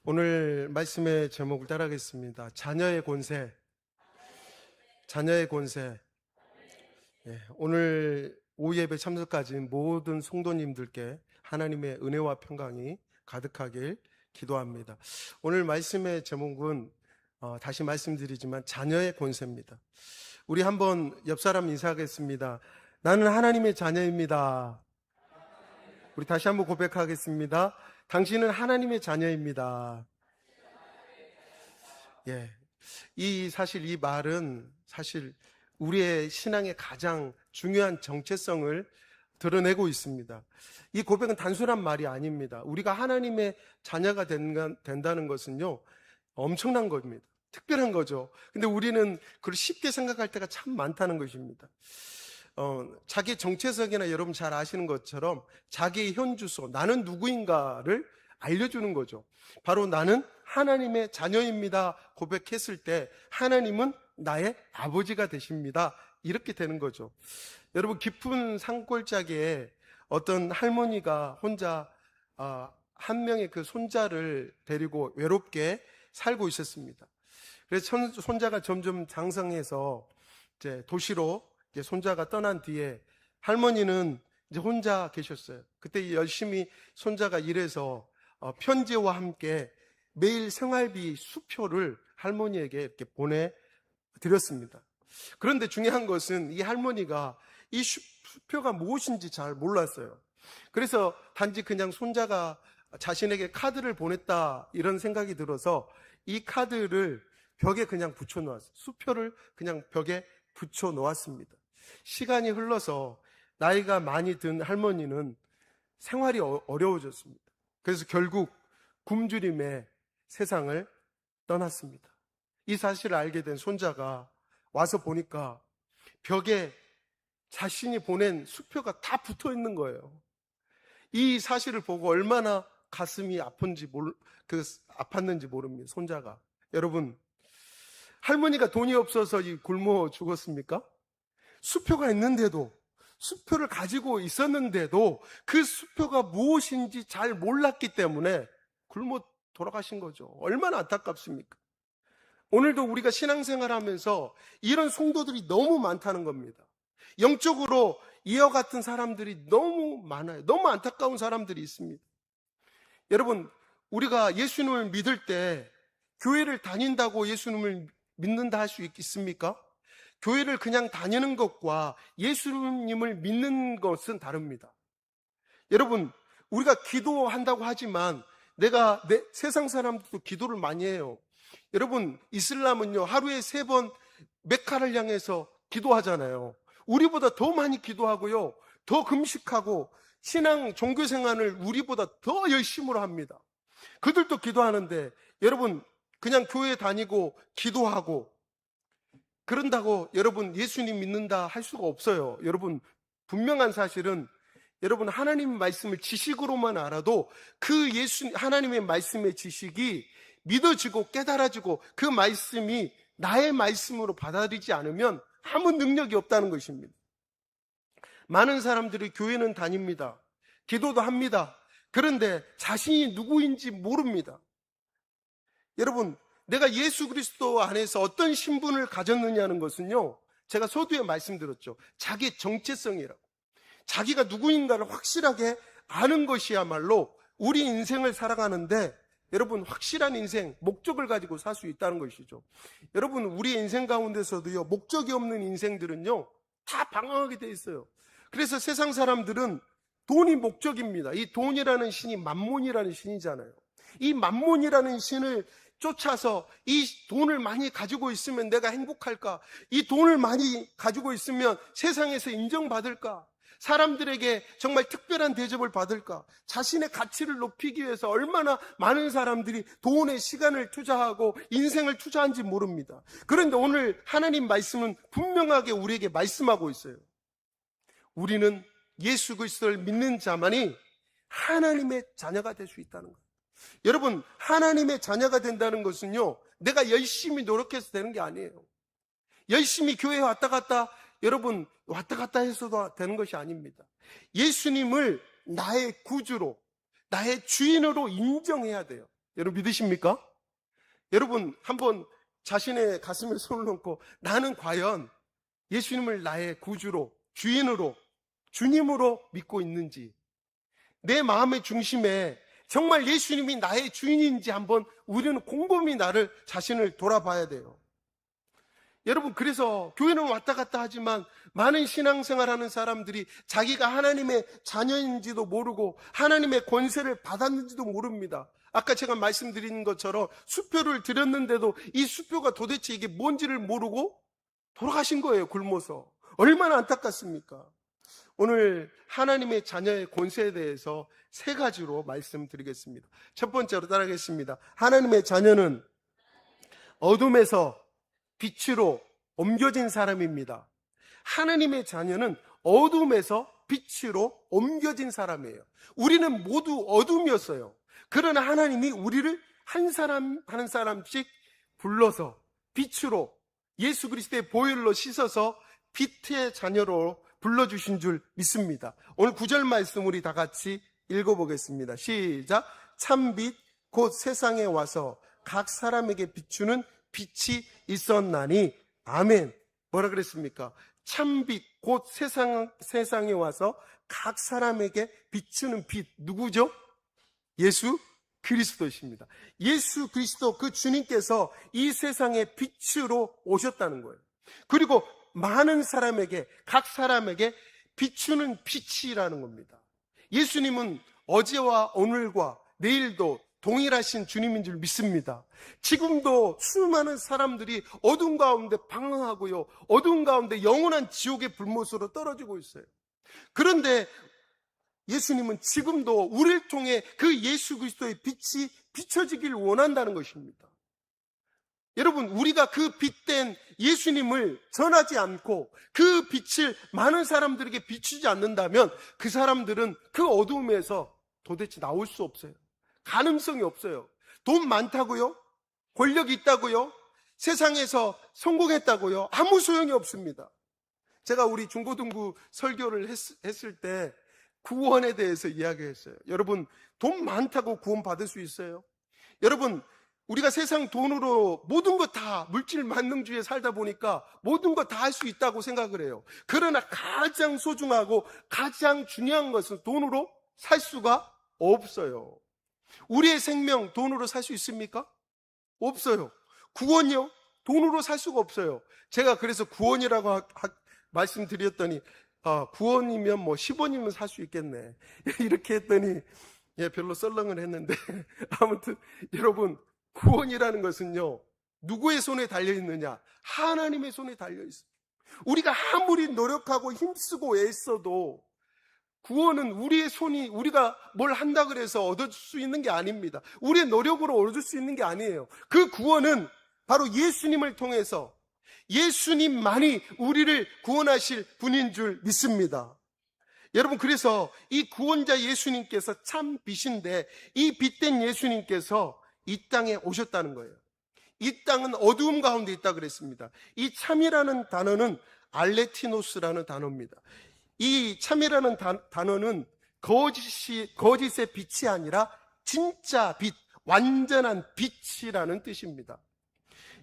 오늘 말씀의 제목을 따라하겠습니다. 자녀의 권세. 자녀의 권세. 오늘 오후 예배 참석하신 모든 성도님들께 하나님의 은혜와 평강이 가득하길 기도합니다. 오늘 말씀의 제목은 다시 말씀드리지만 자녀의 권세입니다. 우리 한번 옆 사람 인사하겠습니다. 나는 하나님의 자녀입니다. 우리 다시 한번 고백하겠습니다. 당신은 하나님의 자녀입니다. 사실 이 말은 사실 우리의 신앙의 가장 중요한 정체성을 드러내고 있습니다. 이 고백은 단순한 말이 아닙니다. 우리가 하나님의 자녀가 된다는 것은요, 엄청난 겁니다. 특별한 거죠. 근데 우리는 그걸 쉽게 생각할 때가 참 많다는 것입니다. 자기 정체성이나 여러분 잘 아시는 것처럼 자기의 현주소, 나는 누구인가를 알려주는 거죠. 바로 나는 하나님의 자녀입니다 고백했을 때 하나님은 나의 아버지가 되십니다. 이렇게 되는 거죠. 여러분, 깊은 산골짜기에 어떤 할머니가 혼자 한 명의 그 손자를 데리고 외롭게 살고 있었습니다. 그래서 손자가 점점 장성해서 이제 도시로 손자가 떠난 뒤에 할머니는 이제 혼자 계셨어요. 그때 열심히 손자가 일해서 편지와 함께 매일 생활비 수표를 할머니에게 이렇게 보내드렸습니다. 그런데 중요한 것은 이 할머니가 이 수표가 무엇인지 잘 몰랐어요. 그래서 단지 그냥 손자가 자신에게 카드를 보냈다 이런 생각이 들어서 이 카드를 벽에 그냥 붙여놓았어요. 수표를 그냥 벽에 붙여놓았습니다. 시간이 흘러서 나이가 많이 든 할머니는 생활이 어려워졌습니다. 그래서 결국 굶주림에 세상을 떠났습니다. 이 사실을 알게 된 손자가 와서 보니까 벽에 자신이 보낸 수표가 다 붙어 있는 거예요. 이 사실을 보고 얼마나 가슴이 아팠는지 모릅니다. 손자가. 여러분, 할머니가 돈이 없어서 굶어 죽었습니까? 수표가 있는데도, 수표를 가지고 있었는데도 그 수표가 무엇인지 잘 몰랐기 때문에 굶어 돌아가신 거죠. 얼마나 안타깝습니까? 오늘도 우리가 신앙생활하면서 이런 성도들이 너무 많다는 겁니다. 영적으로 이와 같은 사람들이 너무 많아요. 너무 안타까운 사람들이 있습니다. 여러분, 우리가 예수님을 믿을 때 교회를 다닌다고 예수님을 믿는다 할 수 있습니까? 교회를 그냥 다니는 것과 예수님을 믿는 것은 다릅니다. 여러분, 우리가 기도한다고 하지만 세상 사람들도 기도를 많이 해요. 여러분, 이슬람은요, 하루에 3번 메카를 향해서 기도하잖아요. 우리보다 더 많이 기도하고요, 더 금식하고 신앙 종교생활을 우리보다 더 열심으로 합니다. 그들도 기도하는데 여러분, 그냥 교회 다니고 기도하고 그런다고 여러분 예수님 믿는다 할 수가 없어요. 여러분, 분명한 사실은 여러분 하나님의 말씀을 지식으로만 알아도 그 하나님의 말씀의 지식이 믿어지고 깨달아지고 그 말씀이 나의 말씀으로 받아들이지 않으면 아무 능력이 없다는 것입니다. 많은 사람들이 교회는 다닙니다. 기도도 합니다. 그런데 자신이 누구인지 모릅니다. 여러분, 내가 예수 그리스도 안에서 어떤 신분을 가졌느냐는 것은요, 제가 서두에 말씀드렸죠. 자기 정체성이라고. 자기가 누구인가를 확실하게 아는 것이야말로 우리 인생을 살아가는데 여러분, 확실한 인생, 목적을 가지고 살 수 있다는 것이죠. 여러분, 우리 인생 가운데서도요, 목적이 없는 인생들은요, 다 방황하게 돼 있어요. 그래서 세상 사람들은 돈이 목적입니다. 이 돈이라는 신이 만몬이라는 신이잖아요. 이 만몬이라는 신을 쫓아서 이 돈을 많이 가지고 있으면 내가 행복할까? 이 돈을 많이 가지고 있으면 세상에서 인정받을까? 사람들에게 정말 특별한 대접을 받을까? 자신의 가치를 높이기 위해서 얼마나 많은 사람들이 돈에 시간을 투자하고 인생을 투자한지 모릅니다. 그런데 오늘 하나님 말씀은 분명하게 우리에게 말씀하고 있어요. 우리는 예수 그리스도를 믿는 자만이 하나님의 자녀가 될 수 있다는 거예요. 여러분, 하나님의 자녀가 된다는 것은요, 내가 열심히 노력해서 되는 게 아니에요. 열심히 교회에 왔다 갔다 해서도 되는 것이 아닙니다. 예수님을 나의 구주로, 나의 주인으로 인정해야 돼요. 여러분 믿으십니까? 여러분 한번 자신의 가슴에 손을 얹고 나는 과연 예수님을 나의 구주로, 주인으로, 주님으로 믿고 있는지, 내 마음의 중심에 정말 예수님이 나의 주인인지 한번 우리는 곰곰이 자신을 돌아봐야 돼요. 여러분, 그래서 교회는 왔다 갔다 하지만 많은 신앙생활하는 사람들이 자기가 하나님의 자녀인지도 모르고 하나님의 권세를 받았는지도 모릅니다. 아까 제가 말씀드린 것처럼 수표를 드렸는데도 이 수표가 도대체 이게 뭔지를 모르고 돌아가신 거예요, 굶어서. 얼마나 안타깝습니까? 오늘 하나님의 자녀의 권세에 대해서 3가지로 말씀드리겠습니다. 첫 번째로 따라하겠습니다. 하나님의 자녀는 어둠에서 빛으로 옮겨진 사람입니다. 하나님의 자녀는 어둠에서 빛으로 옮겨진 사람이에요. 우리는 모두 어둠이었어요. 그러나 하나님이 우리를 한 사람 한 사람씩 불러서 빛으로 예수 그리스도의 보혈로 씻어서 빛의 자녀로 불러주신 줄 믿습니다. 오늘 9절 말씀 우리 다 같이 읽어보겠습니다. 시작. 참빛 곧 세상에 와서 각 사람에게 비추는 빛이 있었나니. 아멘. 뭐라 그랬습니까? 참빛 곧 세상에 와서 각 사람에게 비추는 빛. 누구죠? 예수 그리스도십니다. 예수 그리스도 그 주님께서 이 세상에 빛으로 오셨다는 거예요. 그리고 많은 사람에게, 각 사람에게 비추는 빛이라는 겁니다. 예수님은 어제와 오늘과 내일도 동일하신 주님인 줄 믿습니다. 지금도 수많은 사람들이 어둠 가운데 방황하고요, 어둠 가운데 영원한 지옥의 불못으로 떨어지고 있어요. 그런데 예수님은 지금도 우리를 통해 그 예수 그리스도의 빛이 비춰지길 원한다는 것입니다. 여러분, 우리가 그 빛된 예수님을 전하지 않고 그 빛을 많은 사람들에게 비추지 않는다면 그 사람들은 그 어두움에서 도대체 나올 수 없어요. 가능성이 없어요. 돈 많다고요? 권력이 있다고요? 세상에서 성공했다고요? 아무 소용이 없습니다. 제가 우리 중고등부 설교를 했을 때 구원에 대해서 이야기했어요. 여러분, 돈 많다고 구원 받을 수 있어요? 여러분, 우리가 세상 돈으로 모든 것 다 물질 만능주의에 살다 보니까 모든 것 다 할 수 있다고 생각을 해요. 그러나 가장 소중하고 가장 중요한 것은 돈으로 살 수가 없어요. 우리의 생명 돈으로 살 수 있습니까? 없어요. 구원이요? 돈으로 살 수가 없어요. 제가 그래서 구원이라고 말씀드렸더니 구원이면 뭐 10원이면 살 수 있겠네 이렇게 했더니 별로 썰렁을 했는데 아무튼 여러분, 구원이라는 것은요, 누구의 손에 달려있느냐? 하나님의 손에 달려있어요. 우리가 아무리 노력하고 힘쓰고 애써도 구원은 우리가 뭘 한다 그래서 얻을 수 있는 게 아닙니다. 우리의 노력으로 얻을 수 있는 게 아니에요. 그 구원은 바로 예수님을 통해서, 예수님만이 우리를 구원하실 분인 줄 믿습니다. 여러분, 그래서 이 구원자 예수님께서 참 빛인데 이 빛된 예수님께서 이 땅에 오셨다는 거예요. 이 땅은 어두움 가운데 있다 그랬습니다. 이 참이라는 단어는 알레티노스라는 단어입니다. 이 참이라는 단어는 거짓의 빛이 아니라 진짜 빛, 완전한 빛이라는 뜻입니다.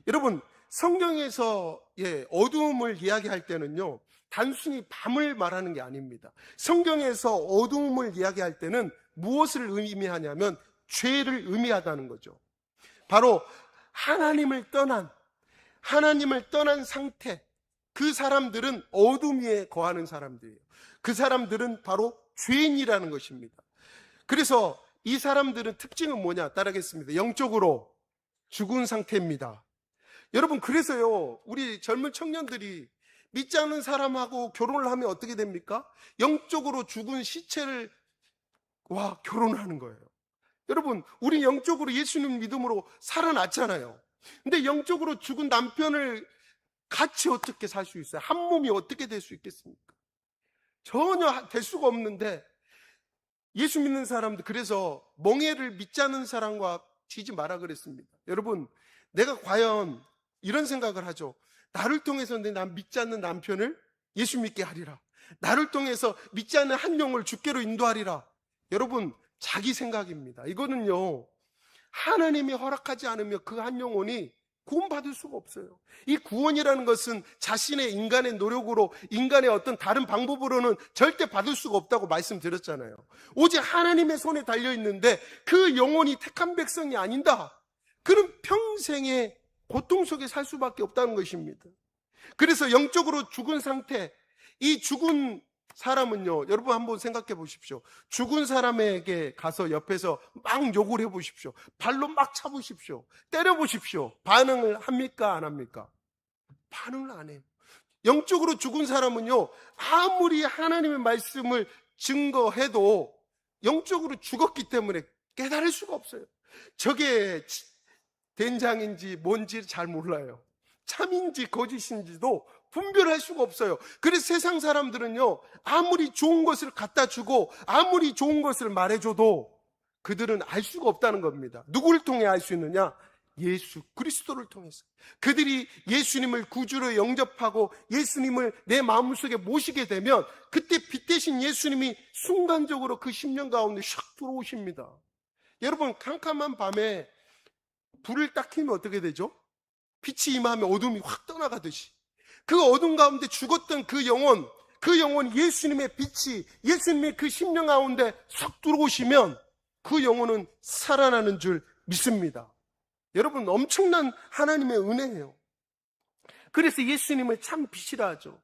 여러분, 성경에서 어두움을 이야기할 때는요, 단순히 밤을 말하는 게 아닙니다. 성경에서 어두움을 이야기할 때는 무엇을 의미하냐면 죄를 의미하다는 거죠. 바로 하나님을 떠난 상태, 그 사람들은 어둠 위에 거하는 사람들이에요. 그 사람들은 바로 죄인이라는 것입니다. 그래서 이 사람들은 특징은 뭐냐? 따라하겠습니다. 영적으로 죽은 상태입니다. 여러분, 그래서요, 우리 젊은 청년들이 믿지 않는 사람하고 결혼을 하면 어떻게 됩니까? 영적으로 죽은 시체를 결혼하는 거예요. 여러분, 우리 영적으로 예수님 믿음으로 살아났잖아요. 근데 영적으로 죽은 남편을 같이 어떻게 살 수 있어요? 한 몸이 어떻게 될 수 있겠습니까? 전혀 될 수가 없는데, 예수 믿는 사람들, 그래서 멍에를 믿지 않는 사람과 지지 마라 그랬습니다. 여러분, 내가 과연 이런 생각을 하죠. 나를 통해서 난 믿지 않는 남편을 예수 믿게 하리라. 나를 통해서 믿지 않는 한 영을 주께로 인도하리라. 여러분, 자기 생각입니다. 이거는요, 하나님이 허락하지 않으면 그 한 영혼이 구원받을 수가 없어요. 이 구원이라는 것은 자신의 인간의 노력으로, 인간의 어떤 다른 방법으로는 절대 받을 수가 없다고 말씀드렸잖아요. 오직 하나님의 손에 달려있는데 그 영혼이 택한 백성이 아닌다, 그럼 평생의 고통 속에 살 수밖에 없다는 것입니다. 그래서 영적으로 죽은 상태, 이 죽은 사람은요, 여러분 한번 생각해 보십시오. 죽은 사람에게 가서 옆에서 막 욕을 해 보십시오. 발로 막 차보십시오. 때려 보십시오. 반응을 합니까? 안 합니까? 반응을 안 해요. 영적으로 죽은 사람은요, 아무리 하나님의 말씀을 증거해도 영적으로 죽었기 때문에 깨달을 수가 없어요. 저게 된장인지 뭔지 잘 몰라요. 참인지 거짓인지도 분별할 수가 없어요. 그래서 세상 사람들은요, 아무리 좋은 것을 갖다 주고 아무리 좋은 것을 말해줘도 그들은 알 수가 없다는 겁니다. 누구를 통해 알 수 있느냐? 예수 그리스도를 통해서. 그들이 예수님을 구주로 영접하고 예수님을 내 마음속에 모시게 되면 그때 빛 대신 예수님이 순간적으로 그 심령 가운데 샥 들어오십니다. 여러분, 캄캄한 밤에 불을 딱 켜면 어떻게 되죠? 빛이 임하면 어둠이 확 떠나가듯이 그 어둠 가운데 죽었던 그 영혼 예수님의 빛이, 예수님의 그 심령 가운데 쏙 들어오시면 그 영혼은 살아나는 줄 믿습니다. 여러분, 엄청난 하나님의 은혜예요. 그래서 예수님을 참 빛이라 하죠.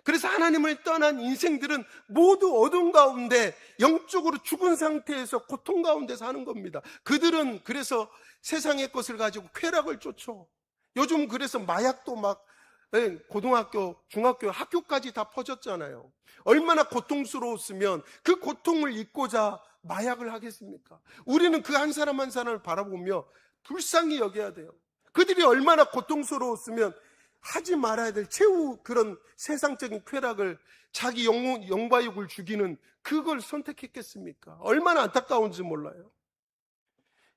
그래서 하나님을 떠난 인생들은 모두 어둠 가운데 영적으로 죽은 상태에서 고통 가운데 사는 겁니다. 그들은 그래서 세상의 것을 가지고 쾌락을 쫓죠. 요즘 그래서 마약도 막 고등학교, 중학교, 학교까지 다 퍼졌잖아요. 얼마나 고통스러웠으면 그 고통을 잊고자 마약을 하겠습니까? 우리는 그 한 사람 한 사람을 바라보며 불쌍히 여겨야 돼요. 그들이 얼마나 고통스러웠으면 하지 말아야 될 최후 그런 세상적인 쾌락을, 자기 영과육을 죽이는 그걸 선택했겠습니까? 얼마나 안타까운지 몰라요.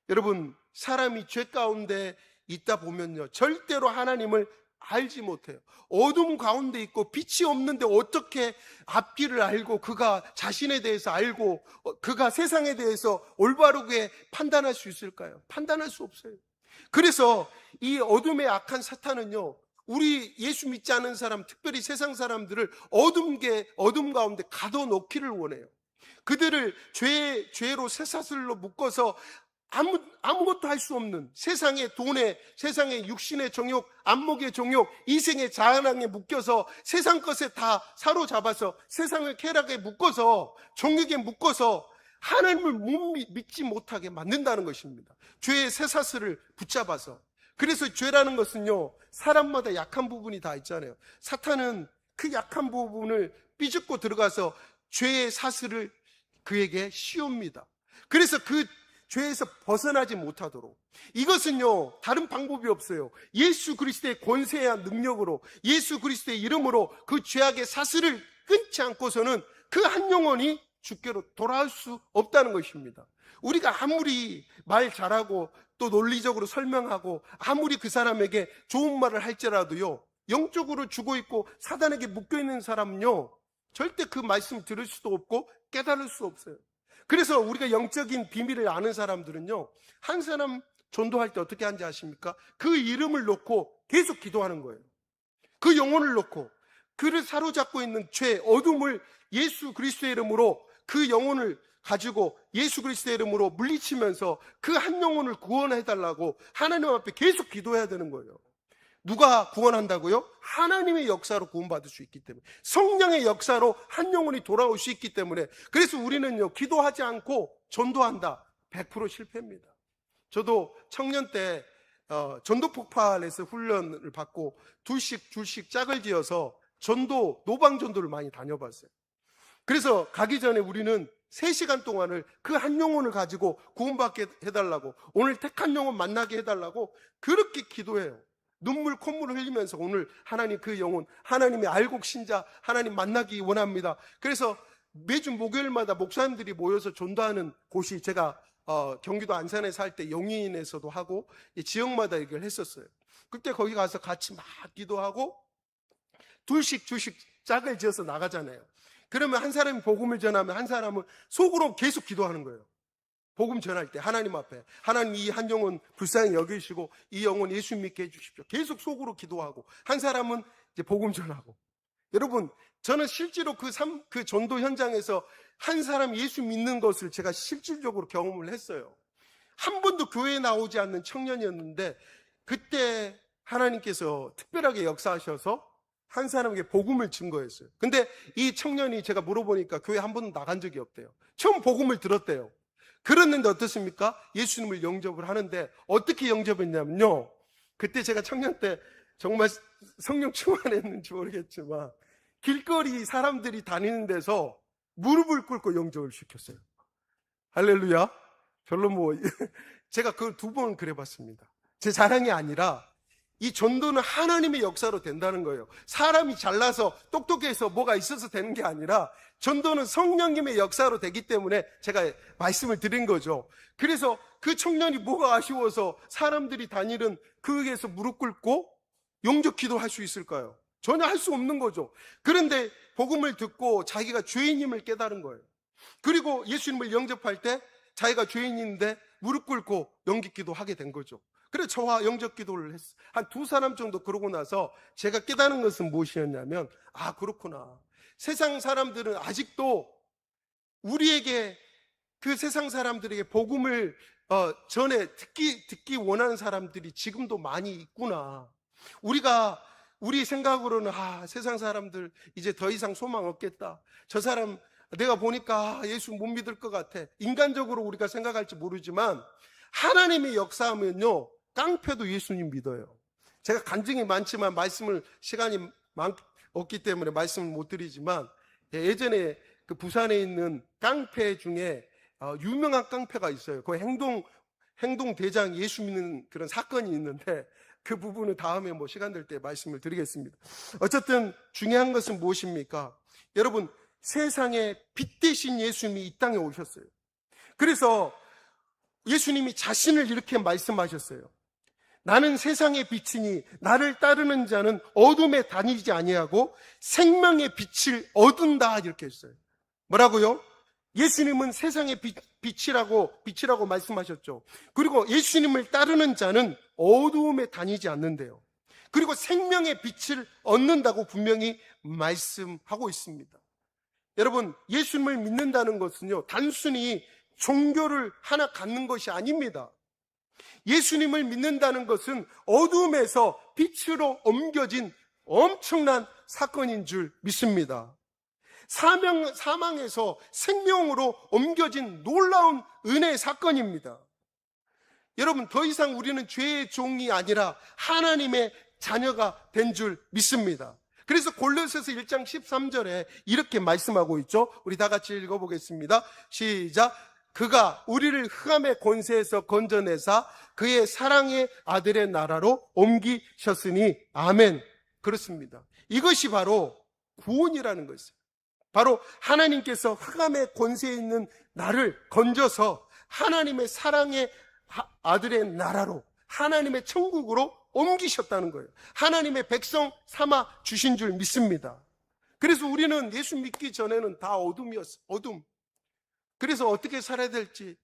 여러분, 사람이 죄 가운데 있다 보면요, 절대로 하나님을 알지 못해요. 어둠 가운데 있고 빛이 없는데 어떻게 앞길을 알고 그가 자신에 대해서 알고 그가 세상에 대해서 올바르게 판단할 수 있을까요? 판단할 수 없어요. 그래서 이 어둠의 악한 사탄은요, 우리 예수 믿지 않은 사람, 특별히 세상 사람들을 어둠 가운데 가둬놓기를 원해요. 그들을 죄로 쇠사슬로 묶어서 아무것도 할 수 없는 세상의 돈에, 세상의 육신의 정욕, 안목의 정욕, 이생의 자랑에 묶여서 세상 것에 다 사로잡아서 세상의 쾌락에 묶어서, 정욕에 묶어서 하나님을 믿지 못하게 만든다는 것입니다. 죄의 쇠사슬을 붙잡아서. 그래서 죄라는 것은요, 사람마다 약한 부분이 다 있잖아요. 사탄은 그 약한 부분을 삐죽고 들어가서 죄의 사슬을 그에게 씌웁니다. 그래서 그 죄에서 벗어나지 못하도록. 이것은요, 다른 방법이 없어요. 예수 그리스도의 권세와 능력으로, 예수 그리스도의 이름으로 그 죄악의 사슬을 끊지 않고서는 그 한 영혼이 주께로 돌아올 수 없다는 것입니다. 우리가 아무리 말 잘하고 또 논리적으로 설명하고 아무리 그 사람에게 좋은 말을 할지라도요, 영적으로 죽어있고 사단에게 묶여있는 사람은요, 절대 그 말씀 들을 수도 없고 깨달을 수 없어요. 그래서 우리가 영적인 비밀을 아는 사람들은요, 한 사람 전도할 때 어떻게 하는지 아십니까? 그 이름을 놓고 계속 기도하는 거예요. 그 영혼을 놓고 그를 사로잡고 있는 죄, 어둠을 예수 그리스도의 이름으로, 그 영혼을 가지고 예수 그리스도의 이름으로 물리치면서 그 한 영혼을 구원해달라고 하나님 앞에 계속 기도해야 되는 거예요. 누가 구원한다고요? 하나님의 역사로 구원받을 수 있기 때문에, 성령의 역사로 한 영혼이 돌아올 수 있기 때문에. 그래서 우리는요, 기도하지 않고 전도한다, 100% 실패입니다. 저도 청년 때 전도 폭발에서 훈련을 받고 둘씩 짝을 지어서 노방 전도를 많이 다녀봤어요. 그래서 가기 전에 우리는 3시간 동안을 그 한 영혼을 가지고 구원받게 해달라고, 오늘 택한 영혼 만나게 해달라고 그렇게 기도해요. 눈물 콧물을 흘리면서 오늘 하나님 그 영혼, 하나님의 알곡 신자 하나님 만나기 원합니다. 그래서 매주 목요일마다 목사님들이 모여서 전도하는 곳이, 제가 경기도 안산에 살 때 용인에서도 하고 지역마다 얘기를 했었어요. 그때 거기 가서 같이 막 기도하고 둘씩 짝을 지어서 나가잖아요. 그러면 한 사람이 복음을 전하면 한 사람은 속으로 계속 기도하는 거예요. 복음 전할 때 하나님 앞에 하나님 이 한 영혼 불쌍히 여기시고 이 영혼 예수 믿게 해주십시오. 계속 속으로 기도하고 한 사람은 이제 복음 전하고. 여러분, 저는 실제로 그 전도 현장에서 한 사람 예수 믿는 것을 제가 실질적으로 경험을 했어요. 한 번도 교회에 나오지 않는 청년이었는데 그때 하나님께서 특별하게 역사하셔서 한 사람에게 복음을 증거했어요. 근데 이 청년이 제가 물어보니까 교회 한 번도 나간 적이 없대요. 처음 복음을 들었대요. 그랬는데 어떻습니까? 예수님을 영접을 하는데 어떻게 영접했냐면요, 그때 제가 청년 때 정말 성령 충만했는지 모르겠지만 길거리 사람들이 다니는 데서 무릎을 꿇고 영접을 시켰어요. 할렐루야. 별로 제가 그걸 2번 그래봤습니다. 제 자랑이 아니라 이 전도는 하나님의 역사로 된다는 거예요. 사람이 잘나서 똑똑해서 뭐가 있어서 되는 게 아니라 전도는 성령님의 역사로 되기 때문에 제가 말씀을 드린 거죠. 그래서 그 청년이 뭐가 아쉬워서 사람들이 다니는 그에서 무릎 꿇고 영접 기도할 수 있을까요? 전혀 할 수 없는 거죠. 그런데 복음을 듣고 자기가 죄인임을 깨달은 거예요. 그리고 예수님을 영접할 때 자기가 죄인인데 무릎 꿇고 영접 기도하게 된 거죠. 그래서 저와 영접 기도를 했어요. 한 2사람 정도 그러고 나서 제가 깨달은 것은 무엇이었냐면, 아, 그렇구나. 세상 사람들은 아직도 우리에게, 그 세상 사람들에게 복음을 전에 듣기 원하는 사람들이 지금도 많이 있구나. 우리 생각으로는 세상 사람들 이제 더 이상 소망 없겠다. 저 사람 내가 보니까 예수 못 믿을 것 같아. 인간적으로 우리가 생각할지 모르지만 하나님의 역사하면요, 깡패도 예수님 믿어요. 제가 간증이 많지만 시간이 없기 때문에 말씀을 못 드리지만, 예전에 그 부산에 있는 깡패 중에 유명한 깡패가 있어요. 그 행동 대장 예수 믿는 그런 사건이 있는데 그 부분은 다음에 시간 될 때 말씀을 드리겠습니다. 어쨌든 중요한 것은 무엇입니까? 여러분, 세상에 빛 대신 예수님이 이 땅에 오셨어요. 그래서 예수님이 자신을 이렇게 말씀하셨어요. 나는 세상의 빛이니 나를 따르는 자는 어둠에 다니지 아니하고 생명의 빛을 얻은다, 이렇게 했어요. 뭐라고요? 예수님은 세상의 빛이라고 말씀하셨죠. 그리고 예수님을 따르는 자는 어두움에 다니지 않는데요. 그리고 생명의 빛을 얻는다고 분명히 말씀하고 있습니다. 여러분, 예수님을 믿는다는 것은요, 단순히 종교를 하나 갖는 것이 아닙니다. 예수님을 믿는다는 것은 어둠에서 빛으로 옮겨진 엄청난 사건인 줄 믿습니다. 사망에서 생명으로 옮겨진 놀라운 은혜의 사건입니다. 여러분, 더 이상 우리는 죄의 종이 아니라 하나님의 자녀가 된 줄 믿습니다. 그래서 골로새서 1장 13절에 이렇게 말씀하고 있죠. 우리 다 같이 읽어보겠습니다. 시작. 그가 우리를 흑암의 권세에서 건져내사 그의 사랑의 아들의 나라로 옮기셨으니 아멘. 그렇습니다. 이것이 바로 구원이라는 것이에요. 바로 하나님께서 흑암의 권세에 있는 나를 건져서 하나님의 사랑의 아들의 나라로, 하나님의 천국으로 옮기셨다는 거예요. 하나님의 백성 삼아 주신 줄 믿습니다. 그래서 우리는 예수 믿기 전에는 다 어둠이었어요. 어둠. 그래서 어떻게 살아야 될지,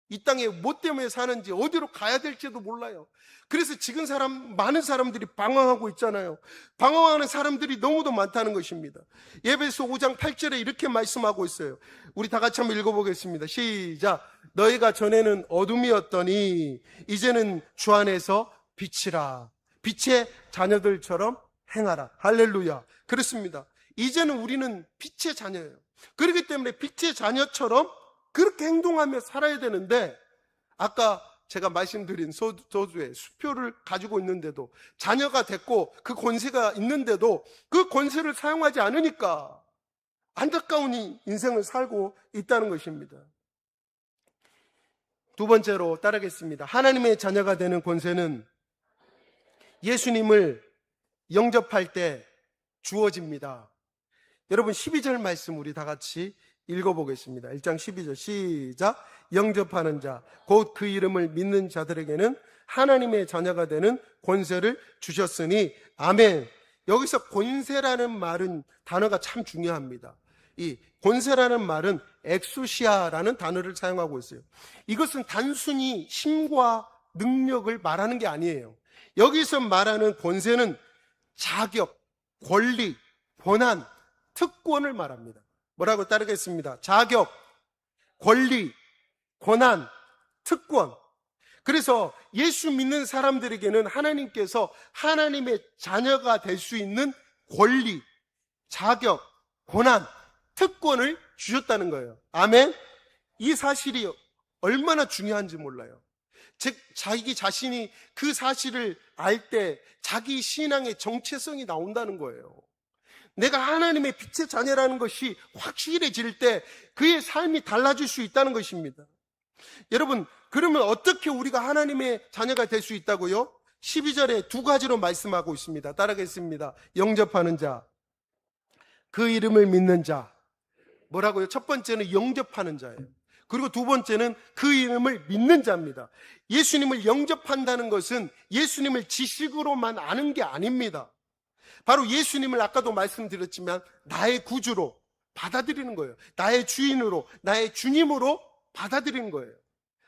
이 땅에 뭐 때문에 사는지, 어디로 가야 될지도 몰라요. 그래서 지금 많은 사람들이 방황하고 있잖아요. 방황하는 사람들이 너무도 많다는 것입니다. 에베소 5장 8절에 이렇게 말씀하고 있어요. 우리 다 같이 한번 읽어보겠습니다. 시작. 너희가 전에는 어둠이었더니 이제는 주 안에서 빛이라. 빛의 자녀들처럼 행하라. 할렐루야. 그렇습니다. 이제는 우리는 빛의 자녀예요. 그렇기 때문에 빛의 자녀처럼 그렇게 행동하며 살아야 되는데, 아까 제가 말씀드린 저주의 수표를 가지고 있는데도, 자녀가 됐고 그 권세가 있는데도 그 권세를 사용하지 않으니까 안타까운 인생을 살고 있다는 것입니다. 2번째로 따르겠습니다. 하나님의 자녀가 되는 권세는 예수님을 영접할 때 주어집니다. 여러분, 12절 말씀 우리 다 같이 읽어보겠습니다. 1장 12절 시작. 영접하는 자, 곧 그 이름을 믿는 자들에게는 하나님의 자녀가 되는 권세를 주셨으니 아멘. 여기서 권세라는 단어가 참 중요합니다. 이 권세라는 말은 엑수시아라는 단어를 사용하고 있어요. 이것은 단순히 힘과 능력을 말하는 게 아니에요. 여기서 말하는 권세는 자격, 권리, 권한, 특권을 말합니다. 뭐라고 따르겠습니다. 자격, 권리, 권한, 특권. 그래서 예수 믿는 사람들에게는 하나님께서 하나님의 자녀가 될 수 있는 권리, 자격, 권한, 특권을 주셨다는 거예요. 아멘? 이 사실이 얼마나 중요한지 몰라요. 즉, 자기 자신이 그 사실을 알 때 자기 신앙의 정체성이 나온다는 거예요. 내가 하나님의 빛의 자녀라는 것이 확실해질 때 그의 삶이 달라질 수 있다는 것입니다. 여러분, 그러면 어떻게 우리가 하나님의 자녀가 될 수 있다고요? 12절에 두 가지로 말씀하고 있습니다. 따라가겠습니다. 영접하는 자, 그 이름을 믿는 자. 뭐라고요? 첫 번째는 영접하는 자예요. 그리고 두 번째는 그 이름을 믿는 자입니다. 예수님을 영접한다는 것은 예수님을 지식으로만 아는 게 아닙니다. 바로 예수님을 아까도 말씀드렸지만 나의 구주로 받아들이는 거예요. 나의 주인으로, 나의 주님으로 받아들이는 거예요.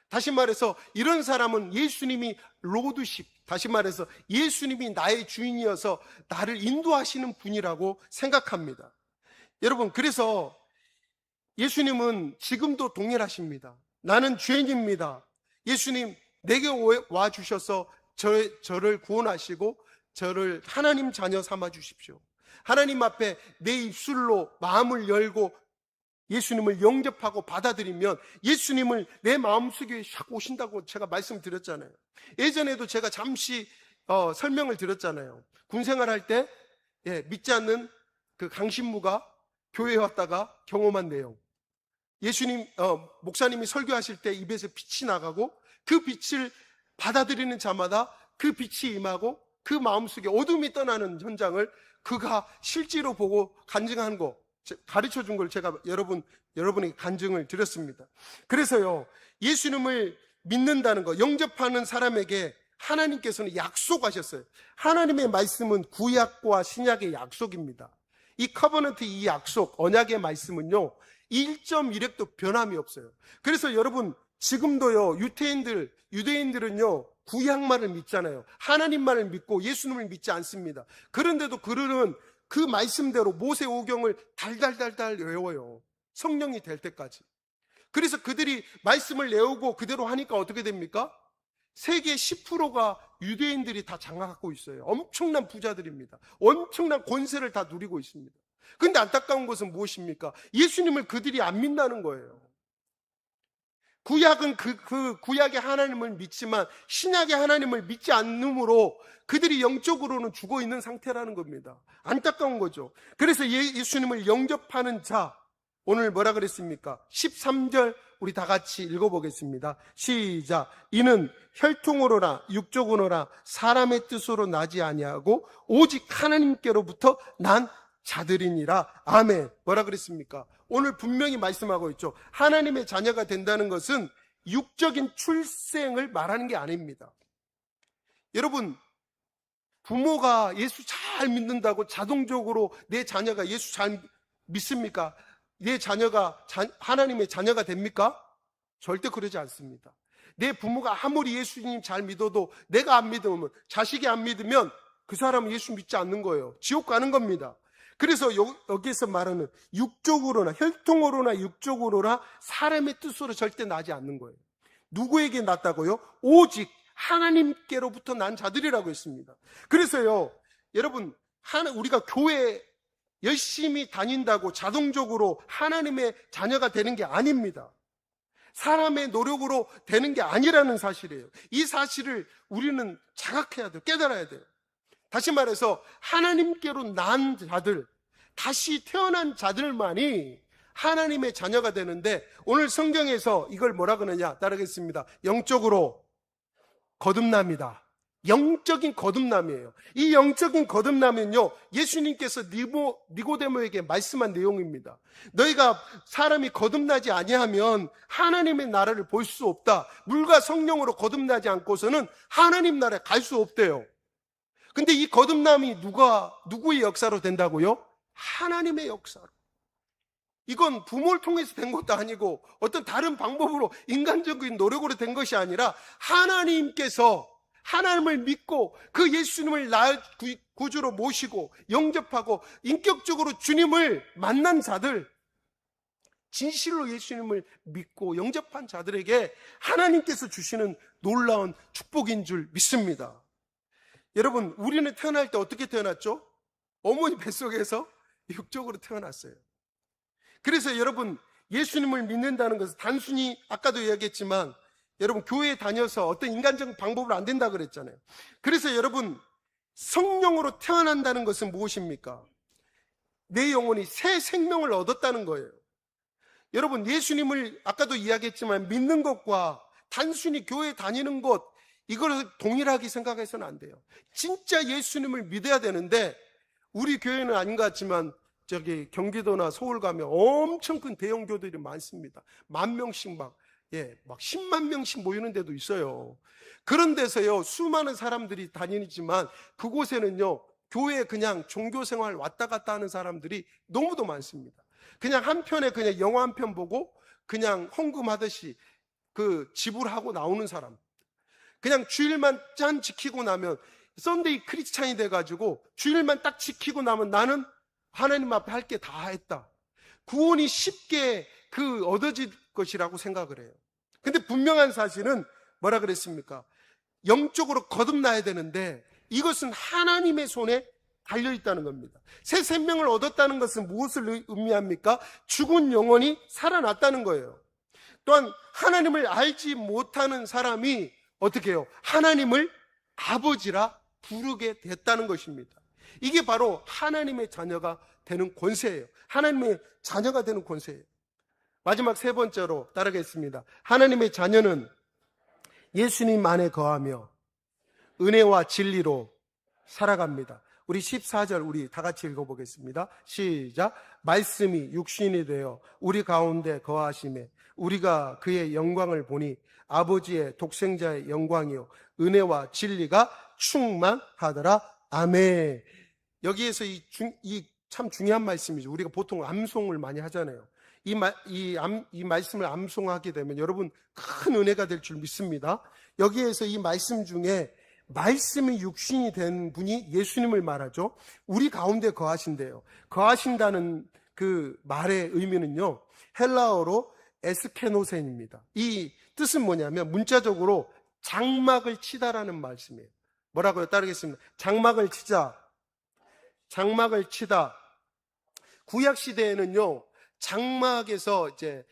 다시 말해서 이런 사람은 예수님이 로드십, 다시 말해서 예수님이 나의 주인이어서 나를 인도하시는 분이라고 생각합니다. 여러분, 그래서 예수님은 지금도 동일하십니다. 나는 죄인입니다. 예수님 내게 와 주셔서 저를 구원하시고 저를 하나님 자녀 삼아 주십시오. 하나님 앞에 내 입술로 마음을 열고 예수님을 영접하고 받아들이면 예수님을 내 마음속에 샥 오신다고 제가 말씀드렸잖아요. 예전에도 제가 잠시 설명을 드렸잖아요. 군생활할 때 믿지 않는 그 강신무가 교회에 왔다가 경험한 내용. 예수님 목사님이 설교하실 때 입에서 빛이 나가고 그 빛을 받아들이는 자마다 그 빛이 임하고 그 마음속에 어둠이 떠나는 현장을 그가 실제로 보고 간증한 거, 가르쳐 준 걸 제가 여러분에게 간증을 드렸습니다. 그래서요, 예수님을 믿는다는 거, 영접하는 사람에게 하나님께서는 약속하셨어요. 하나님의 말씀은 구약과 신약의 약속입니다. 이 커버넌트, 이 약속, 언약의 말씀은요 1.1획도 변함이 없어요. 그래서 여러분 지금도요 유대인들은요 구약만을 믿잖아요. 하나님만을 믿고 예수님을 믿지 않습니다. 그런데도 그들은 그 말씀대로 모세오경을 달달달달 외워요. 성령이 될 때까지. 그래서 그들이 말씀을 외우고 그대로 하니까 어떻게 됩니까? 세계 10%가 유대인들이 다 장악하고 있어요. 엄청난 부자들입니다. 엄청난 권세를 다 누리고 있습니다. 그런데 안타까운 것은 무엇입니까? 예수님을 그들이 안 믿는다는 거예요. 구약은 그 구약의 하나님을 믿지만 신약의 하나님을 믿지 않으므로 그들이 영적으로는 죽어 있는 상태라는 겁니다. 안타까운 거죠. 그래서 예수님을 영접하는 자, 오늘 뭐라 그랬습니까? 13절 우리 다 같이 읽어보겠습니다. 시작. 이는 혈통으로나 육적으로나 사람의 뜻으로 나지 아니하고 오직 하나님께로부터 난 자들이니라. 아멘. 뭐라 그랬습니까? 오늘 분명히 말씀하고 있죠. 하나님의 자녀가 된다는 것은 육적인 출생을 말하는 게 아닙니다. 여러분, 부모가 예수 잘 믿는다고 자동적으로 내 자녀가 예수 잘 믿습니까? 내 자녀가 하나님의 자녀가 됩니까? 절대 그러지 않습니다. 내 부모가 아무리 예수님 잘 믿어도 내가 안 믿으면, 자식이 안 믿으면 그 사람은 예수 믿지 않는 거예요. 지옥 가는 겁니다. 그래서 여기에서 말하는 육적으로나 혈통으로나 육적으로나 사람의 뜻으로 절대 나지 않는 거예요. 누구에게 났다고요? 오직 하나님께로부터 난 자들이라고 했습니다. 그래서요, 여러분, 우리가 교회 열심히 다닌다고 자동적으로 하나님의 자녀가 되는 게 아닙니다. 사람의 노력으로 되는 게 아니라는 사실이에요. 이 사실을 우리는 자각해야 돼요. 깨달아야 돼요. 다시 말해서 하나님께로 난 자들, 다시 태어난 자들만이 하나님의 자녀가 되는데, 오늘 성경에서 이걸 뭐라 그러냐 따르겠습니다. 영적으로 거듭납니다. 영적인 거듭남이에요. 이 영적인 거듭남은요, 예수님께서 니고데모에게 말씀한 내용입니다. 너희가 사람이 거듭나지 아니하면 하나님의 나라를 볼 수 없다. 물과 성령으로 거듭나지 않고서는 하나님 나라에 갈 수 없대요. 근데 이 거듭남이 누구의 역사로 된다고요? 하나님의 역사로. 이건 부모를 통해서 된 것도 아니고 어떤 다른 방법으로 인간적인 노력으로 된 것이 아니라 하나님께서 하나님을 믿고 그 예수님을 나의 구주로 모시고 영접하고 인격적으로 주님을 만난 자들, 진실로 예수님을 믿고 영접한 자들에게 하나님께서 주시는 놀라운 축복인 줄 믿습니다. 여러분, 우리는 태어날 때 어떻게 태어났죠? 어머니 뱃속에서 육적으로 태어났어요. 그래서 여러분, 예수님을 믿는다는 것은 단순히 아까도 이야기했지만 여러분, 교회에 다녀서 어떤 인간적인 방법으로 안 된다 그랬잖아요. 그래서 여러분, 성령으로 태어난다는 것은 무엇입니까? 내 영혼이 새 생명을 얻었다는 거예요. 여러분, 예수님을 아까도 이야기했지만 믿는 것과 단순히 교회에 다니는 것, 이걸 동일하게 생각해서는 안 돼요. 진짜 예수님을 믿어야 되는데 우리 교회는 아닌 것 같지만 저기 경기도나 서울 가면 엄청 큰 대형 교회들이 많습니다. 10,000명씩 막 10만 명씩 모이는 데도 있어요. 그런 데서요, 수많은 사람들이 다니지만 그곳에는요, 교회에 그냥 종교생활 왔다 갔다 하는 사람들이 너무도 많습니다. 그냥 한편에 그냥 영화 한 편 보고 그냥 헌금하듯이 그 지불하고 나오는 사람. 그냥 주일만 짠 지키고 나면 썬데이 크리스찬이 돼가지고 주일만 딱 지키고 나면 나는 하나님 앞에 할 게 다 했다. 구원이 쉽게 얻어질 것이라고 생각을 해요. 근데 분명한 사실은 뭐라 그랬습니까? 영적으로 거듭나야 되는데 이것은 하나님의 손에 달려있다는 겁니다. 새 생명을 얻었다는 것은 무엇을 의미합니까? 죽은 영혼이 살아났다는 거예요. 또한 하나님을 알지 못하는 사람이 어떻게 해요? 하나님을 아버지라 부르게 됐다는 것입니다. 이게 바로 하나님의 자녀가 되는 권세예요. 하나님의 자녀가 되는 권세예요. 마지막 세 번째로 따르겠습니다. 하나님의 자녀는 예수님 안에 거하며 은혜와 진리로 살아갑니다. 우리 14절 우리 다 같이 읽어보겠습니다. 시작. 말씀이 육신이 되어 우리 가운데 거하심에 우리가 그의 영광을 보니 아버지의 독생자의 영광이요 은혜와 진리가 충만하더라. 아멘. 여기에서 이 참 중요한 말씀이죠. 우리가 보통 암송을 많이 하잖아요. 이 말씀을 암송하게 되면 여러분 큰 은혜가 될 줄 믿습니다. 여기에서 이 말씀 중에 말씀이 육신이 된 분이 예수님을 말하죠. 우리 가운데 거하신대요. 거하신다는 그 말의 의미는요, 헬라어로 에스케노센입니다. 이 뜻은 뭐냐면 문자적으로 장막을 치다라는 말씀이에요. 뭐라고요? 따르겠습니다. 장막을 치자. 장막을 치다. 구약 시대에는요, 장막에서 이제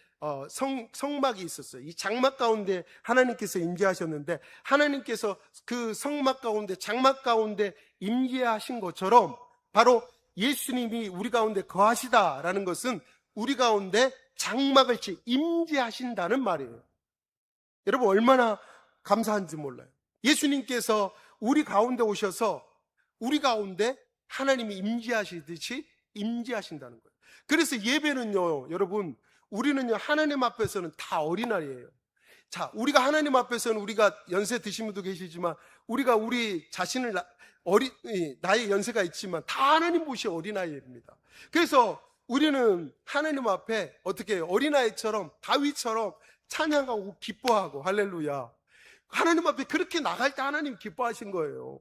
성막이 있었어요. 이 장막 가운데 하나님께서 임재하셨는데 하나님께서 그 성막 가운데 장막 가운데 임재하신 것처럼 바로 예수님이 우리 가운데 거하시다라는 것은 우리 가운데 장막을 임재하신다는 말이에요. 여러분 얼마나 감사한지 몰라요. 예수님께서 우리 가운데 오셔서 우리 가운데 하나님이 임재하시듯이 임재하신다는 거예요. 그래서 예배는요, 여러분, 우리는요, 하나님 앞에서는 다 어린아이예요. 자, 우리가 하나님 앞에서는 우리가 연세 드신 분도 계시지만, 우리가 우리 자신을 나의 연세가 있지만, 다 하나님 보시 어린아이입니다. 그래서 우리는 하나님 앞에 어떻게 해요? 어린아이처럼, 다윗처럼 찬양하고 기뻐하고, 할렐루야. 하나님 앞에 그렇게 나갈 때 하나님 기뻐하신 거예요.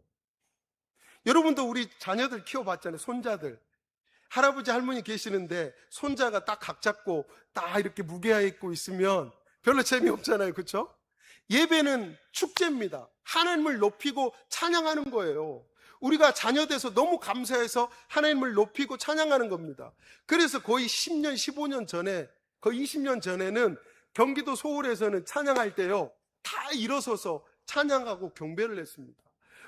여러분도 우리 자녀들 키워봤잖아요, 손자들. 할아버지 할머니 계시는데 손자가 딱 각 잡고 딱 이렇게 무게하 있고 있으면 별로 재미없잖아요. 그렇죠? 예배는 축제입니다. 하나님을 높이고 찬양하는 거예요. 우리가 자녀 돼서 너무 감사해서 하나님을 높이고 찬양하는 겁니다. 그래서 거의 10년, 15년 전에, 거의 20년 전에는 경기도 서울에서는 찬양할 때요, 다 일어서서 찬양하고 경배를 했습니다.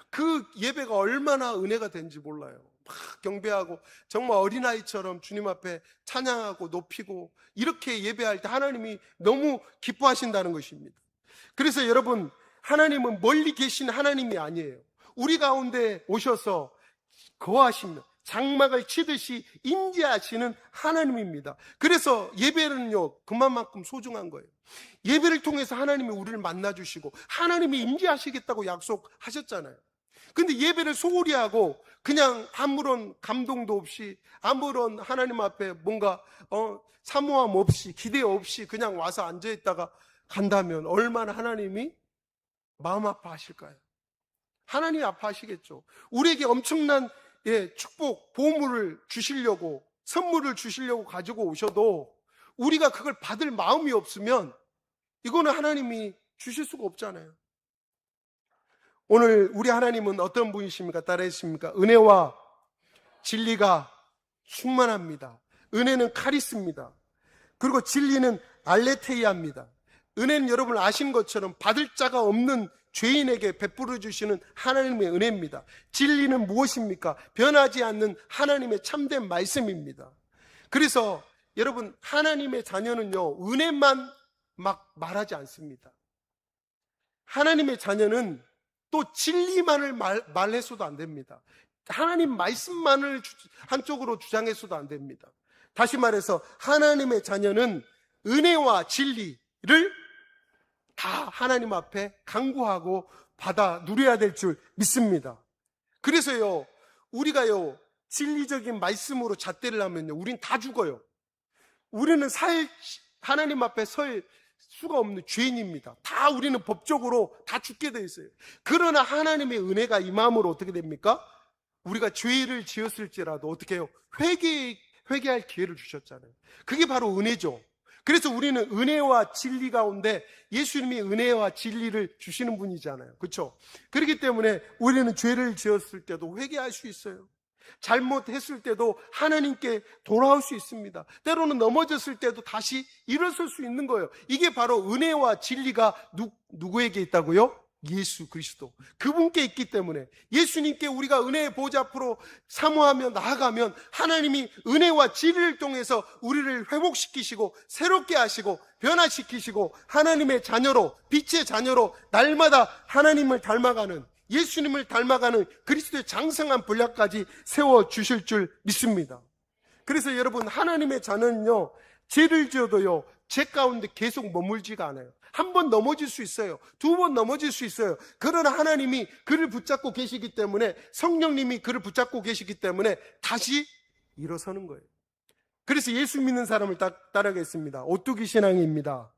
그 예배가 얼마나 은혜가 된지 몰라요. 막 경배하고 정말 어린아이처럼 주님 앞에 찬양하고 높이고 이렇게 예배할 때 하나님이 너무 기뻐하신다는 것입니다. 그래서 여러분, 하나님은 멀리 계신 하나님이 아니에요. 우리 가운데 오셔서 거하시며 장막을 치듯이 임재하시는 하나님입니다. 그래서 예배는요, 그만큼 소중한 거예요. 예배를 통해서 하나님이 우리를 만나주시고 하나님이 임재하시겠다고 약속하셨잖아요. 근데 예배를 소홀히 하고 그냥 아무런 감동도 없이, 아무런 하나님 앞에 뭔가 사모함 없이, 기대 없이 그냥 와서 앉아있다가 간다면 얼마나 하나님이 마음 아파하실까요? 하나님이 아파하시겠죠. 우리에게 엄청난 축복, 보물을 주시려고, 선물을 주시려고 가지고 오셔도 우리가 그걸 받을 마음이 없으면 이거는 하나님이 주실 수가 없잖아요. 오늘 우리 하나님은 어떤 분이십니까? 따라했습니까? 은혜와 진리가 충만합니다. 은혜는 카리스입니다. 그리고 진리는 알레테이아입니다. 은혜는 여러분 아시는 것처럼 받을 자가 없는 죄인에게 베풀어 주시는 하나님의 은혜입니다. 진리는 무엇입니까? 변하지 않는 하나님의 참된 말씀입니다. 그래서 여러분, 하나님의 자녀는요, 은혜만 막 말하지 않습니다. 하나님의 자녀는 또 진리만을 말해서도 안 됩니다. 하나님 말씀만을 한쪽으로 주장해서도 안 됩니다. 다시 말해서 하나님의 자녀는 은혜와 진리를 다 하나님 앞에 간구하고 받아 누려야 될 줄 믿습니다. 그래서요, 우리가요, 진리적인 말씀으로 잣대를 하면요, 우린 다 죽어요. 우리는 하나님 앞에 설 수가 없는 죄인입니다. 다 우리는 법적으로 다 죽게 돼 있어요. 그러나 하나님의 은혜가 임함으로 어떻게 됩니까? 우리가 죄를 지었을지라도 어떻게 해요? 회개할 기회를 주셨잖아요. 그게 바로 은혜죠. 그래서 우리는 은혜와 진리 가운데 예수님이 은혜와 진리를 주시는 분이잖아요. 그렇죠? 그렇기 때문에 우리는 죄를 지었을 때도 회개할 수 있어요. 잘못했을 때도 하나님께 돌아올 수 있습니다. 때로는 넘어졌을 때도 다시 일어설 수 있는 거예요. 이게 바로 은혜와 진리가 누구에게 있다고요? 예수 그리스도, 그분께 있기 때문에 예수님께 우리가 은혜의 보좌 앞으로 사모하며 나아가면 하나님이 은혜와 진리를 통해서 우리를 회복시키시고 새롭게 하시고 변화시키시고 하나님의 자녀로, 빛의 자녀로 날마다 하나님을 닮아가는, 예수님을 닮아가는 그리스도의 장성한 분량까지 세워주실 줄 믿습니다. 그래서 여러분, 하나님의 자녀는요, 죄를 지어도요, 죄 가운데 계속 머물지가 않아요. 한 번 넘어질 수 있어요. 두 번 넘어질 수 있어요. 그러나 하나님이 그를 붙잡고 계시기 때문에, 성령님이 그를 붙잡고 계시기 때문에 다시 일어서는 거예요. 그래서 예수 믿는 사람을 따르겠습니다. 오뚜기 신앙입니다.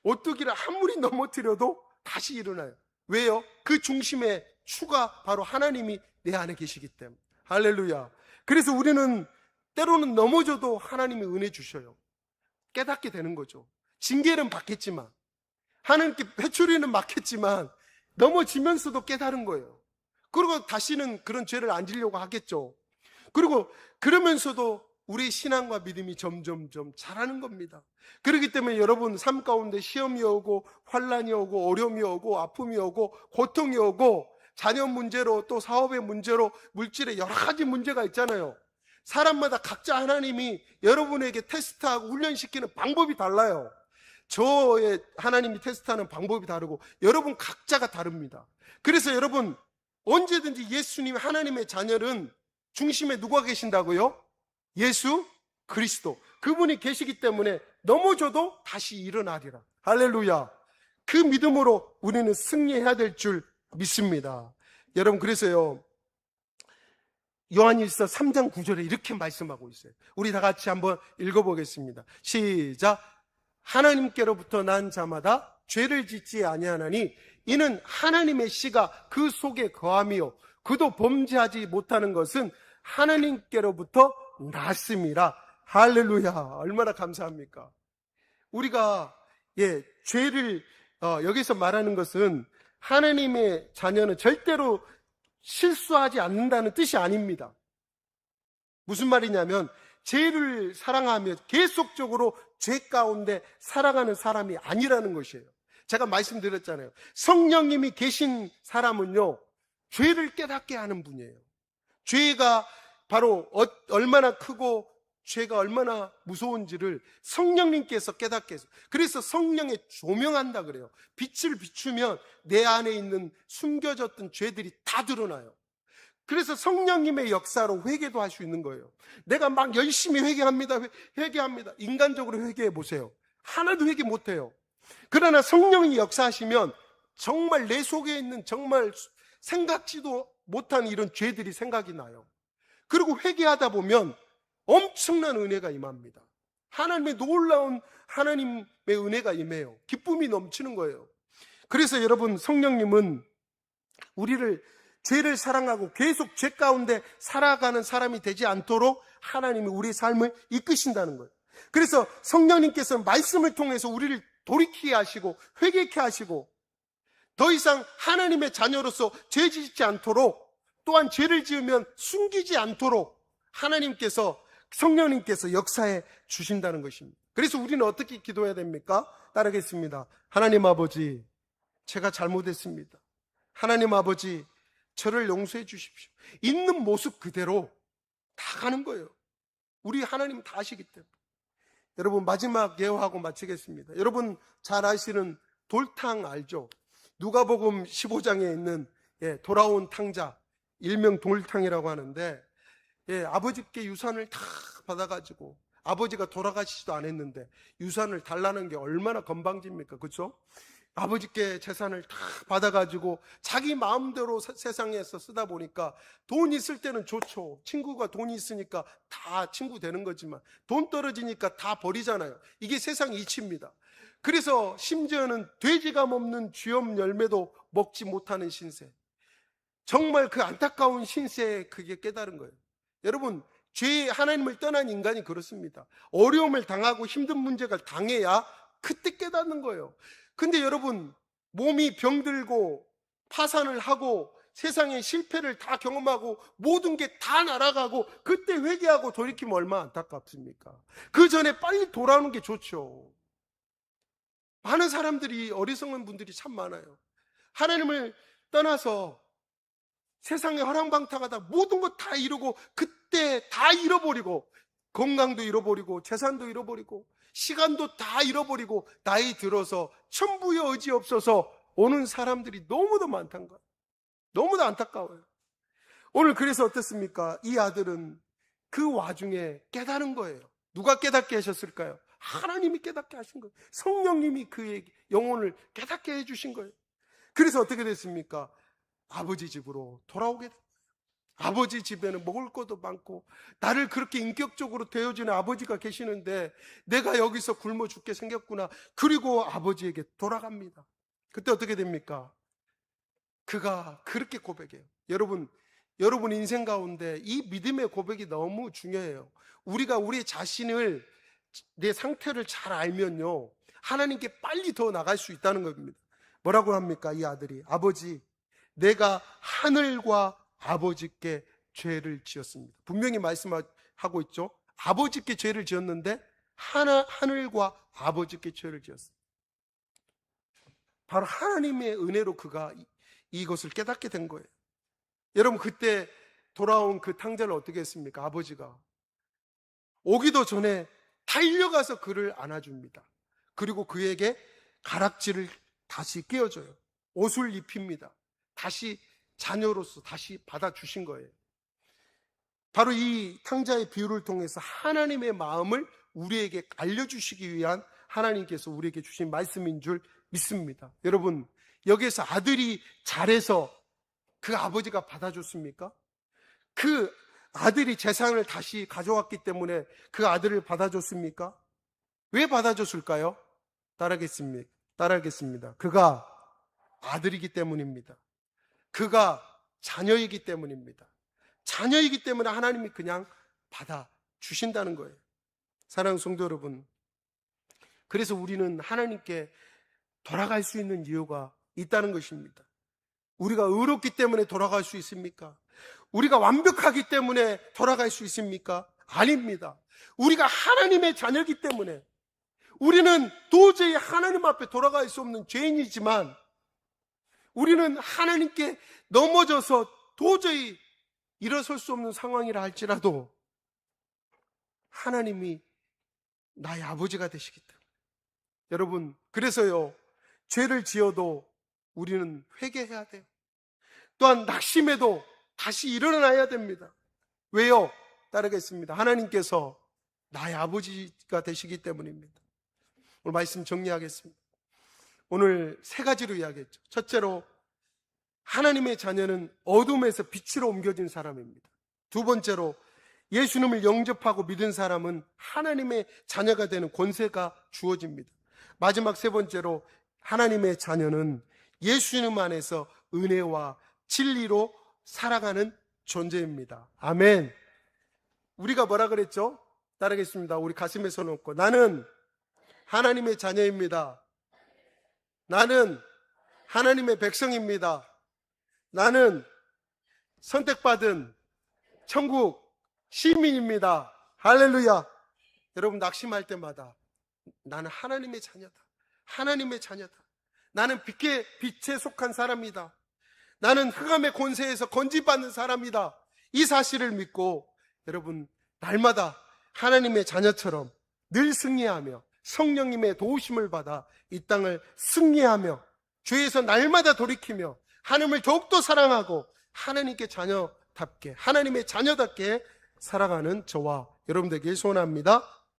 오뚜기를 아무리 넘어뜨려도 다시 일어나요. 왜요? 그 중심의 추가 바로 하나님이 내 안에 계시기 때문에. 할렐루야. 그래서 우리는 때로는 넘어져도 하나님이 은혜 주셔요. 깨닫게 되는 거죠. 징계는 받겠지만, 하나님께 회초리는 맞겠지만 넘어지면서도 깨달은 거예요. 그리고 다시는 그런 죄를 안 지려고 하겠죠. 그리고 그러면서도 우리 신앙과 믿음이 점점점 자라는 겁니다. 그렇기 때문에 여러분, 삶 가운데 시험이 오고 환난이 오고 어려움이 오고 아픔이 오고 고통이 오고 자녀 문제로 또 사업의 문제로 물질의 여러 가지 문제가 있잖아요. 사람마다 각자 하나님이 여러분에게 테스트하고 훈련시키는 방법이 달라요. 저의 하나님이 테스트하는 방법이 다르고 여러분 각자가 다릅니다. 그래서 여러분, 언제든지 예수님, 하나님의 자녀는 중심에 누가 계신다고요? 예수 그리스도, 그분이 계시기 때문에 넘어져도 다시 일어나리라. 할렐루야. 그 믿음으로 우리는 승리해야 될 줄 믿습니다. 여러분, 그래서요, 요한일서 3장 9절에 이렇게 말씀하고 있어요. 우리 다 같이 한번 읽어보겠습니다. 시작. 하나님께로부터 난 자마다 죄를 짓지 아니하나니 이는 하나님의 씨가 그 속에 거함이요 그도 범죄하지 못하는 것은 하나님께로부터 났음이라. 할렐루야. 얼마나 감사합니까? 우리가 죄를 여기서 말하는 것은 하나님의 자녀는 절대로 실수하지 않는다는 뜻이 아닙니다. 무슨 말이냐면 죄를 사랑하며 계속적으로 죄 가운데 살아가는 사람이 아니라는 것이에요. 제가 말씀드렸잖아요. 성령님이 계신 사람은요, 죄를 깨닫게 하는 분이에요. 죄가 바로 얼마나 크고 죄가 얼마나 무서운지를 성령님께서 깨닫게 해서, 그래서 성령에 조명한다 그래요. 빛을 비추면 내 안에 있는 숨겨졌던 죄들이 다 드러나요. 그래서 성령님의 역사로 회개도 할 수 있는 거예요. 내가 막 열심히 회개합니다. 인간적으로 회개해 보세요. 하나도 회개 못해요. 그러나 성령이 역사하시면 정말 내 속에 있는 정말 생각지도 못한 이런 죄들이 생각이 나요. 그리고 회개하다 보면 엄청난 은혜가 임합니다. 하나님의 놀라운 하나님의 은혜가 임해요. 기쁨이 넘치는 거예요. 그래서 여러분, 성령님은 우리를 죄를 사랑하고 계속 죄 가운데 살아가는 사람이 되지 않도록 하나님이 우리의 삶을 이끄신다는 거예요. 그래서 성령님께서는 말씀을 통해서 우리를 돌이키게 하시고 회개케 하시고 더 이상 하나님의 자녀로서 죄 짓지 않도록, 또한 죄를 지으면 숨기지 않도록 하나님께서, 성령님께서 역사해 주신다는 것입니다. 그래서 우리는 어떻게 기도해야 됩니까? 따르겠습니다. 하나님 아버지, 제가 잘못했습니다. 하나님 아버지, 저를 용서해 주십시오. 있는 모습 그대로 다 가는 거예요. 우리 하나님 다 아시기 때문에. 여러분, 마지막 예화하고 마치겠습니다. 여러분 잘 아시는 돌탕 알죠? 누가복음 15장에 있는 돌아온 탕자, 일명 돌탕이라고 하는데, 아버지께 유산을 다 받아가지고 아버지가 돌아가시지도 않았는데 유산을 달라는 게 얼마나 건방집니까? 그렇죠? 아버지께 재산을 다 받아가지고 자기 마음대로 세상에서 쓰다 보니까, 돈 있을 때는 좋죠. 친구가 돈이 있으니까 다 친구 되는 거지만 돈 떨어지니까 다 버리잖아요. 이게 세상 이치입니다. 그래서 심지어는 돼지가 먹는 쥐염 열매도 먹지 못하는 신세. 정말 그 안타까운 신세에 그게 깨달은 거예요. 여러분, 하나님을 떠난 인간이 그렇습니다. 어려움을 당하고 힘든 문제가 당해야 그때 깨닫는 거예요. 근데 여러분, 몸이 병들고 파산을 하고 세상의 실패를 다 경험하고 모든 게 다 날아가고 그때 회개하고 돌이키면 얼마나 안타깝습니까? 그 전에 빨리 돌아오는 게 좋죠. 많은 사람들이, 어리석은 분들이 참 많아요. 하나님을 떠나서 세상에 허랑방탕하다 모든 것 다 이루고 그때 다 잃어버리고, 건강도 잃어버리고 재산도 잃어버리고 시간도 다 잃어버리고 나이 들어서 천부의 의지 없어서 오는 사람들이 너무도 많다는 거예요. 너무도 안타까워요. 오늘 그래서 어떻습니까? 이 아들은 그 와중에 깨달은 거예요. 누가 깨닫게 하셨을까요? 하나님이 깨닫게 하신 거예요. 성령님이 그의 영혼을 깨닫게 해주신 거예요. 그래서 어떻게 됐습니까? 아버지 집으로 돌아오게 됐어요. 아버지 집에는 먹을 것도 많고 나를 그렇게 인격적으로 대해주는 아버지가 계시는데 내가 여기서 굶어 죽게 생겼구나. 그리고 아버지에게 돌아갑니다. 그때 어떻게 됩니까? 그가 그렇게 고백해요. 여러분 인생 가운데 이 믿음의 고백이 너무 중요해요. 우리가 우리 자신을, 내 상태를 잘 알면요, 하나님께 빨리 더 나갈 수 있다는 겁니다. 뭐라고 합니까? 이 아들이, 아버지, 내가 하늘과 아버지께 죄를 지었습니다. 분명히 말씀하고 있죠. 아버지께 죄를 지었는데 하늘과 아버지께 죄를 지었습니다. 바로 하나님의 은혜로 그가 이것을 깨닫게 된 거예요. 여러분, 그때 돌아온 그 탕자를 어떻게 했습니까? 아버지가 오기도 전에 달려가서 그를 안아줍니다. 그리고 그에게 가락지를 다시 끼워줘요. 옷을 입힙니다. 다시 자녀로서 다시 받아주신 거예요. 바로 이 탕자의 비유를 통해서 하나님의 마음을 우리에게 알려주시기 위한 하나님께서 우리에게 주신 말씀인 줄 믿습니다. 여러분, 여기에서 아들이 잘해서 그 아버지가 받아줬습니까? 그 아들이 재산을 다시 가져왔기 때문에 그 아들을 받아줬습니까? 왜 받아줬을까요? 따라하겠습니다. 그가 아들이기 때문입니다. 그가 자녀이기 때문입니다. 자녀이기 때문에 하나님이 그냥 받아주신다는 거예요. 사랑하는 성도 여러분, 그래서 우리는 하나님께 돌아갈 수 있는 이유가 있다는 것입니다. 우리가 의롭기 때문에 돌아갈 수 있습니까? 우리가 완벽하기 때문에 돌아갈 수 있습니까? 아닙니다. 우리가 하나님의 자녀이기 때문에, 우리는 도저히 하나님 앞에 돌아갈 수 없는 죄인이지만, 우리는 하나님께 넘어져서 도저히 일어설 수 없는 상황이라 할지라도 하나님이 나의 아버지가 되시기 때문에. 여러분, 그래서요, 죄를 지어도 우리는 회개해야 돼요. 또한 낙심해도 다시 일어나야 됩니다. 왜요? 따르겠습니다. 하나님께서 나의 아버지가 되시기 때문입니다. 오늘 말씀 정리하겠습니다. 오늘 세 가지로 이야기했죠. 첫째로, 하나님의 자녀는 어둠에서 빛으로 옮겨진 사람입니다. 두 번째로, 예수님을 영접하고 믿은 사람은 하나님의 자녀가 되는 권세가 주어집니다. 마지막 세 번째로, 하나님의 자녀는 예수님 안에서 은혜와 진리로 살아가는 존재입니다. 아멘. 우리가 뭐라 그랬죠? 따르겠습니다. 우리 가슴에 손 얹고, 나는 하나님의 자녀입니다. 나는 하나님의 백성입니다. 나는 선택받은 천국 시민입니다. 할렐루야. 여러분, 낙심할 때마다 나는 하나님의 자녀다. 하나님의 자녀다. 나는 빛에 속한 사람이다. 나는 흑암의 권세에서 건지받는 사람이다. 이 사실을 믿고 여러분, 날마다 하나님의 자녀처럼 늘 승리하며 성령님의 도우심을 받아 이 땅을 승리하며 죄에서 날마다 돌이키며 하나님을 더욱더 사랑하고 하나님께 자녀답게, 하나님의 자녀답게 살아가는 저와 여러분들에게 소원합니다.